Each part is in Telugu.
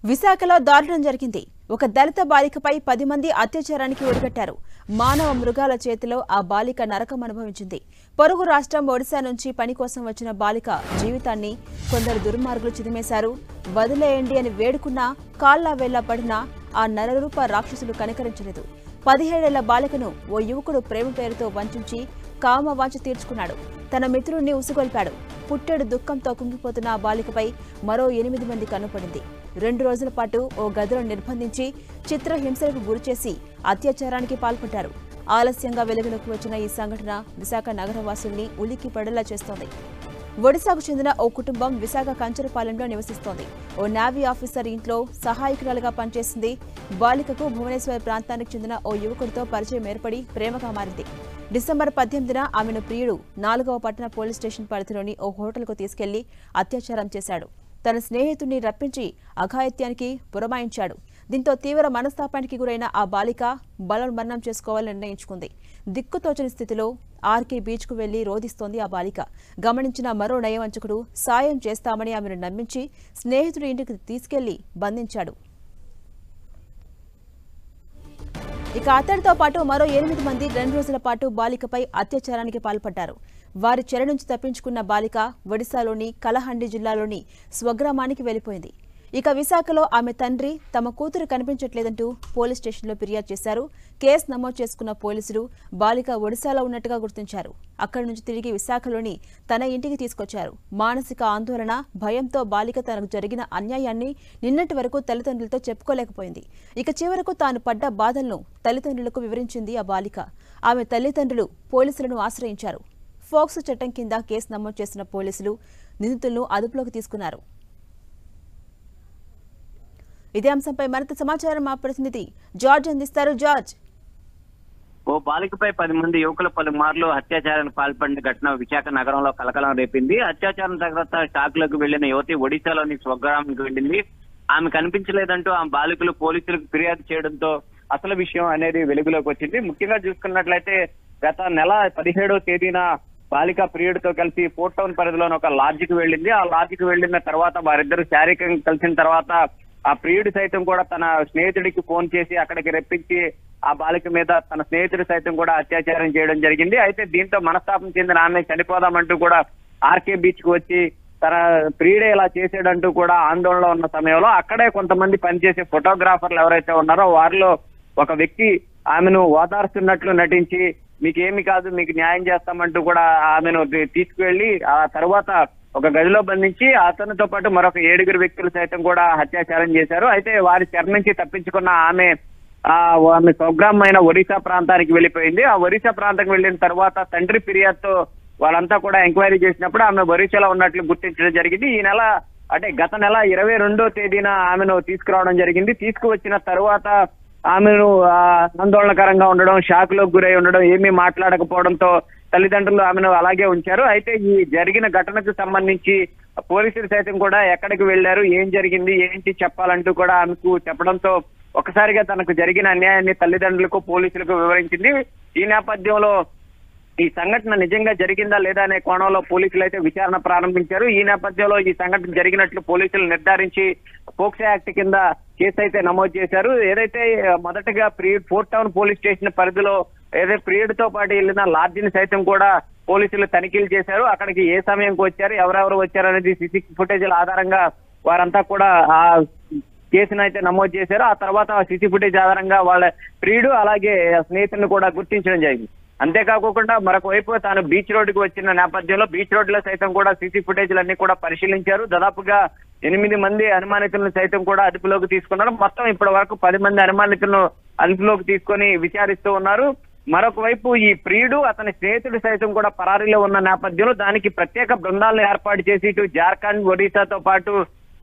విశాఖలో దారుణం జరిగింది. ఒక దళిత బాలికపై 10 మంది అత్యాచారానికి ఒడిగట్టారు. మానవ మృగాల చేతిలో ఆ బాలిక నరకం అనుభవించింది. పొరుగు రాష్ట్రం ఒడిశా నుంచి పని కోసం వచ్చిన బాలిక జీవితాన్ని కొందరు దుర్మార్గులు చిదిమేశారు. వదిలేయండి అని వేడుకున్నా కాళ్లా వేళ్లా పడినా ఆ నరరూప రాక్షసులు కనికరించలేదు. 17 ఏళ్ల బాలికను ఓ యువకుడు ప్రేమ పేరుతో వంచించి కామవాంఛ తీర్చుకున్నాడు. తన మిత్రుడిని ఉసుగొల్పాడు. పుట్టెడు దుఃఖంతో కుంగిపోతున్న ఆ బాలికపై మరో 8 మంది కన్నుపడింది. 2 రోజుల పాటు ఓ గదిలో నిర్బంధించి చిత్రహింసలకు గురిచేసి అత్యాచారానికి పాల్పడ్డారు. ఆలస్యంగా వెలుగులోకి వచ్చిన ఈ సంఘటన విశాఖ నగరవాసుల్ని ఉలిక్కి పడేలా చేస్తోంది. ఒడిశాకు చెందిన ఓ కుటుంబం విశాఖ కంచరపాలెంలో నివసిస్తోంది. ఓ నేవీ ఆఫీసర్ ఇంట్లో సహాయకురాలుగా పనిచేసింది. బాలికకు భువనేశ్వర్ ప్రాంతానికి చెందిన ఓ యువకుడితో పరిచయం ఏర్పడి ప్రేమగా మారింది. డిసెంబర్ 18న ఆమెను ప్రియుడు 4వ పట్టణ పోలీస్ స్టేషన్ పరిధిలోని ఓ హోటల్కు తీసుకెళ్లి అత్యాచారం చేశాడు. తన స్నేహితుడిని రప్పించి అఘాయిత్యానికి పురమాయించాడు. దీంతో తీవ్ర మనస్తాపానికి గురైన ఆ బాలిక బలవన్మరణం చేసుకోవాలని నిర్ణయించుకుంది. దిక్కుతోచని స్థితిలో ఆర్కే బీచ్కు వెళ్లి రోధిస్తోంది ఆ బాలిక. గమనించిన మరో నయవంచకుడు సాయం చేస్తామని ఆమెను నమ్మించి స్నేహితుడి ఇంటికి తీసుకెళ్లి బంధించాడు. ఇక అతడితో పాటు మరో 8 మంది 2 రోజుల పాటు బాలికపై అత్యాచారానికి పాల్పడ్డారు. వారి చెర నుంచి తప్పించుకున్న బాలిక ఒడిశాలోని కలహండి జిల్లాలోని స్వగ్రామానికి వెళ్లిపోయింది. ఇక విశాఖలో ఆమె తండ్రి తమ కూతురు కనిపించట్లేదంటూ పోలీస్ స్టేషన్లో ఫిర్యాదు చేశారు. కేసు నమోదు చేసుకున్న పోలీసులు బాలిక ఒడిశాలో ఉన్నట్టుగా గుర్తించారు. అక్కడి నుంచి తిరిగి విశాఖలోని తన ఇంటికి తీసుకొచ్చారు. మానసిక ఆందోళన, భయంతో బాలిక తనకు జరిగిన అన్యాయాన్ని నిన్నటి వరకు తల్లిదండ్రులతో చెప్పుకోలేకపోయింది. ఇక చివరకు తాను పడ్డ బాధలను తల్లిదండ్రులకు వివరించింది ఆ బాలిక. ఆమె తల్లిదండ్రులు పోలీసులను ఆశ్రయించారు. ఫోక్సో చట్టం కింద కేసు నమోదు చేసిన పోలీసులు నిందితులను అదుపులోకి తీసుకున్నారు. ఇదే అంశంపై మరింత సమాచారం మా ప్రతినిధి జార్జ్ అందిస్తారు. జార్జ్, ఓ బాలికపై 10 మంది యువకులు పలుమార్లు అత్యాచారానికి పాల్పడిన ఘటన విశాఖ నగరంలో కలకలం రేపింది. అత్యాచారం తర్వాత షాక్ లోకి వెళ్లిన యువతి ఒడిశాలోని స్వగ్రామానికి వెళ్లింది. ఆమె కనిపించలేదంటూ ఆ బాలికలు పోలీసులకు ఫిర్యాదు చేయడంతో అసలు విషయం అనేది వెలుగులోకి వచ్చింది. ముఖ్యంగా చూసుకున్నట్లయితే గత నెల 17వ తేదీన బాలిక ప్రియుడితో కలిసి ఫోర్ట్ టౌన్ పరిధిలోని ఒక లాడ్జికి వెళ్ళింది. ఆ లాడ్జికి వెళ్లిన తర్వాత వారిద్దరు శారీరకంగా కలిసిన తర్వాత ఆ ప్రియుడు సైతం కూడా తన స్నేహితుడికి ఫోన్ చేసి అక్కడికి రెప్పించి ఆ బాలిక మీద తన స్నేహితుడు సైతం కూడా అత్యాచారం చేయడం జరిగింది. అయితే దీంతో మనస్తాపం చెందిన ఆమె చనిపోదామంటూ కూడా ఆర్కే బీచ్ కు వచ్చి తన ప్రియుడే ఇలా చేసాడంటూ కూడా ఆందోళనలో ఉన్న సమయంలో అక్కడే కొంతమంది పనిచేసే ఫోటోగ్రాఫర్లు ఎవరైతే ఉన్నారో వారిలో ఒక వ్యక్తి ఆమెను ఓదార్స్తున్నట్లు నటించి మీకేమి కాదు, మీకు న్యాయం చేస్తామంటూ కూడా ఆమెను తీసుకువెళ్లి ఆ తర్వాత ఒక గదిలో బంధించి అతనితో పాటు మరొక 7 వ్యక్తులు సైతం కూడా అత్యాచారం చేశారు. అయితే వారి చెర నుంచి తప్పించుకున్న ఆమె స్వగ్రామమైన ఒడిశా ప్రాంతానికి వెళ్లిపోయింది. ఆ ఒడిశా ప్రాంతానికి వెళ్లిన తర్వాత తండ్రి ఫిర్యాదుతో వాళ్ళంతా కూడా ఎంక్వైరీ చేసినప్పుడు ఆమె ఒడిశాలో ఉన్నట్లు గుర్తించడం జరిగింది. ఈ నెల అంటే గత నెల 22వ తేదీన ఆమెను తీసుకురావడం జరిగింది. తీసుకువచ్చిన తర్వాత ఆమెను ఆందోళనకరంగా ఉండడం, షాక్ లోకి గురై ఉండడం, ఏమీ మాట్లాడకపోవడంతో తల్లిదండ్రులు ఆమెను అలాగే ఉంచారు. అయితే ఈ జరిగిన ఘటనకు సంబంధించి పోలీసులు సైతం కూడా ఎక్కడికి వెళ్లారు, ఏం జరిగింది, ఏంటి చెప్పాలంటూ కూడా ఆమెకు చెప్పడంతో ఒకసారిగా తనకు జరిగిన అన్యాయాన్ని తల్లిదండ్రులకు పోలీసులకు వివరించింది. ఈ నేపథ్యంలో ఈ సంఘటన నిజంగా జరిగిందా లేదా అనే కోణంలో పోలీసులు అయితే విచారణ ప్రారంభించారు. ఈ నేపథ్యంలో ఈ సంఘటన జరిగినట్లు పోలీసులు నిర్ధారించి పోక్సో యాక్ట్ కింద కేసు అయితే నమోదు చేశారు. ఏదైతే మొదటగా ఫోర్ట్ టౌన్ పోలీస్ స్టేషన్ పరిధిలో ఏదైతే ప్రియుడితో పాటు వెళ్ళిన లాడ్జిని సైతం కూడా పోలీసులు తనిఖీలు చేశారు. అక్కడికి ఏ సమయంకి వచ్చారు, ఎవరెవరు వచ్చారు అనేది సీసీ ఫుటేజీల ఆధారంగా వారంతా కూడా ఆ కేసును అయితే నమోదు చేశారు. ఆ తర్వాత సీసీ ఫుటేజ్ ఆధారంగా వాళ్ళ ప్రియుడు అలాగే స్నేహితులను కూడా గుర్తించడం జరిగింది. అంతేకాకుండా మరొక వైపు తాను బీచ్ రోడ్డుకు వచ్చిన నేపథ్యంలో బీచ్ రోడ్డులో సైతం కూడా సీసీ ఫుటేజ్లన్నీ కూడా పరిశీలించారు. దాదాపుగా 8 మంది అనుమానితులను సైతం కూడా అదుపులోకి తీసుకున్నారు. మొత్తం ఇప్పటి వరకు 10 మంది అనుమానితులను అదుపులోకి తీసుకొని విచారిస్తూ ఉన్నారు. మరొక వైపు ఈ ప్రియుడు అతని స్నేహితుడు సైతం కూడా పరారీలో ఉన్న నేపథ్యంలో దానికి ప్రత్యేక బృందాలను ఏర్పాటు చేసి ఇటు జార్ఖండ్, ఒడిశాతో పాటు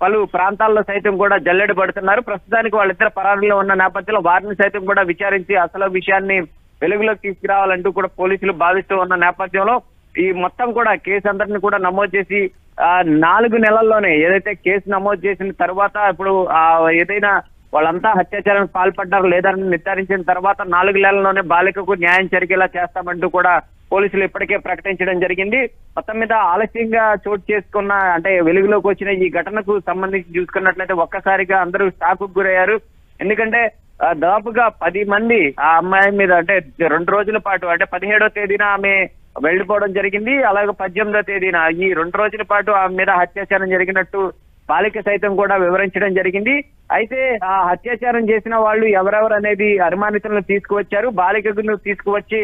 పలు ప్రాంతాల్లో సైతం కూడా జల్లెడ పడుతున్నారు. ప్రస్తుతానికి వాళ్ళిద్దరు పరారీలో ఉన్న నేపథ్యంలో వారిని సైతం కూడా విచారించి అసలు విషయాన్ని వెలుగులోకి తీసుకురావాలంటూ కూడా పోలీసులు భావిస్తూ ఉన్న నేపథ్యంలో ఈ మొత్తం కూడా కేసు అందరిని కూడా నమోదు చేసి 4 నెలల్లోనే ఏదైతే కేసు నమోదు చేసిన తర్వాత ఇప్పుడు ఏదైనా వాళ్ళంతా అత్యాచారానికి పాల్పడ్డారు లేదని నిర్ధారించిన తర్వాత 4 నెలల్లోనే బాలికకు న్యాయం జరిగేలా చేస్తామంటూ కూడా పోలీసులు ఇప్పటికే ప్రకటించడం జరిగింది. మొత్తం మీద ఆలస్యంగా చోటు చేసుకున్న అంటే వెలుగులోకి వచ్చిన ఈ ఘటనకు సంబంధించి చూసుకున్నట్లయితే ఒక్కసారిగా అందరూ షాక్ గురయ్యారు. ఎందుకంటే దాదాపుగా 10 మంది ఆ అమ్మాయి మీద అంటే 2 రోజుల పాటు అంటే 17వ తేదీన ఆమె వెళ్లిపోవడం జరిగింది. అలాగే 18వ తేదీన ఈ 2 రోజుల పాటు ఆమె మీద అత్యాచారం జరిగినట్టు బాలిక సైతం కూడా వివరించడం జరిగింది. అయితే ఆ అత్యాచారం చేసిన వాళ్ళు ఎవరెవరు అనేది అనుమానితులను తీసుకువచ్చారు. బాలికను తీసుకువచ్చి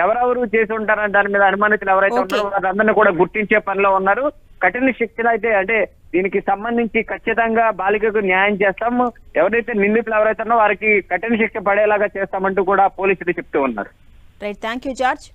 ఎవరెవరు చేసి ఉంటారని దాని మీద అనుమానితులు ఎవరైతే ఉన్నారో వారందరినీ కూడా గుర్తించే పనిలో ఉన్నారు. కఠిన శిక్షలు అయితే అంటే దీనికి సంబంధించి ఖచ్చితంగా బాలికకు న్యాయం చేస్తాము, ఎవరైతే నిందితులు ఎవరైతే ఉన్నారో వారికి కఠిన శిక్ష పడేలాగా చేస్తామంటూ కూడా పోలీసులు చెప్తూ ఉన్నారు. Right, thank you George.